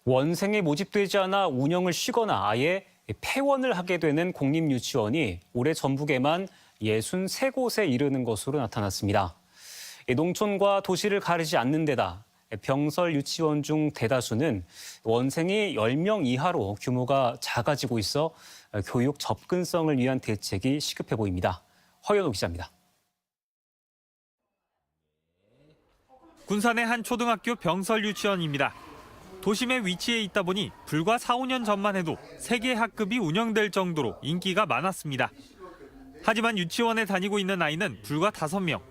원생에 모집되지 않아 운영을 쉬거나 아예 폐원을 하게 되는 공립유치원이 올해 전북에만 63곳에 이르는 것으로 나타났습니다. 농촌과 도시를 가리지 않는 데다 병설 유치원 중 대다수는 원생이 10명 이하로 규모가 작아지고 있어 교육 접근성을 위한 대책이 시급해 보입니다. 허연호 기자입니다. 군산의 한 초등학교 병설 유치원입니다. 도심에 위치해 있다 보니 불과 4, 5년 전만 해도 3개 학급이 운영될 정도로 인기가 많았습니다. 하지만 유치원에 다니고 있는 아이는 불과 5명.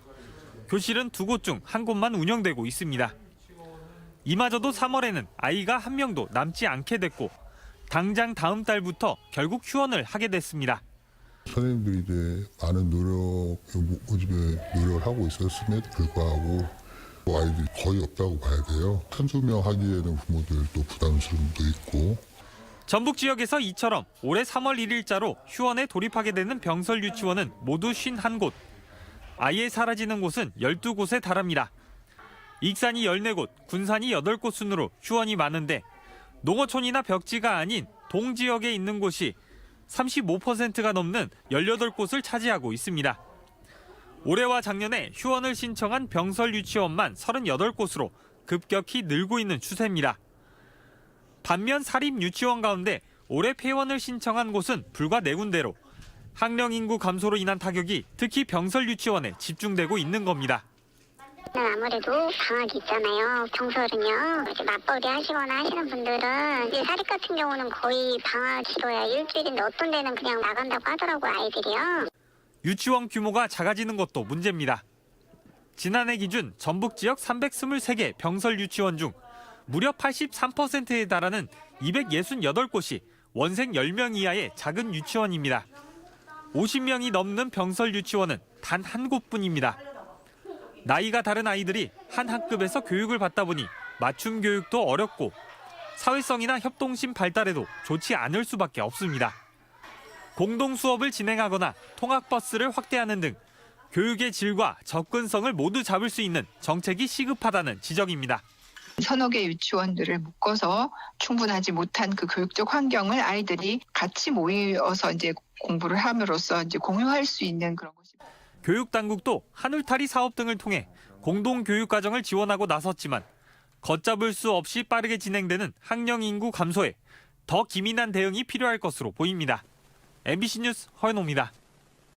교실은 2곳 중 1곳만 운영되고 있습니다. 이마저도 3월에는 아이가 1명도 남지 않게 됐고 당장 다음 달부터 결국 휴원을 하게 됐습니다. 선생님들이 이제 많은 모집에 노력을 하고 있었음에도 불구하고 아이들이 거의 없다고 봐야 돼요. 한두 명 하기에는 부모들도 부담스러움도 있고. 전북 지역에서 이처럼 올해 3월 1일자로 휴원에 돌입하게 되는 병설 유치원은 모두 51곳. 아예 사라지는 곳은 12곳에 달합니다. 익산이 14곳, 군산이 8곳 순으로 휴원이 많은데 농어촌이나 벽지가 아닌 동지역에 있는 곳이 35%가 넘는 18곳을 차지하고 있습니다. 올해와 작년에 휴원을 신청한 병설 유치원만 38곳으로 급격히 늘고 있는 추세입니다. 반면 사립 유치원 가운데 올해 폐원을 신청한 곳은 불과 4군데로 학령 인구 감소로 인한 타격이 특히 병설 유치원에 집중되고 있는 겁니다. 아무래도 방학이 있잖아요. 병설은요. 이제 맞벌이 하시거나 하시는 분들은 이제 사립 같은 경우는 거의 방학 길어야 일주일인데 어떤 데는 그냥 나간다고 하더라고요, 아이들이요. 유치원 규모가 작아지는 것도 문제입니다. 지난해 기준 전북 지역 323개 병설 유치원 중 무려 83%에 달하는 268곳이 원생 10명 이하의 작은 유치원입니다. 50명이 넘는 병설 유치원은 단 한 곳뿐입니다. 나이가 다른 아이들이 한 학급에서 교육을 받다 보니 맞춤 교육도 어렵고 사회성이나 협동심 발달에도 좋지 않을 수밖에 없습니다. 공동 수업을 진행하거나 통학버스를 확대하는 등 교육의 질과 접근성을 모두 잡을 수 있는 정책이 시급하다는 지적입니다. 서너 개 유치원들을 묶어서 충분하지 못한 그 교육적 환경을 아이들이 같이 모여서 이제 공부를 함으로써 이제 공유할 수 있는 그런 것이. 교육 당국도 한울타리 사업 등을 통해 공동 교육 과정을 지원하고 나섰지만 걷잡을 수 없이 빠르게 진행되는 학령 인구 감소에 더 기민한 대응이 필요할 것으로 보입니다. MBC 뉴스 허연호입니다.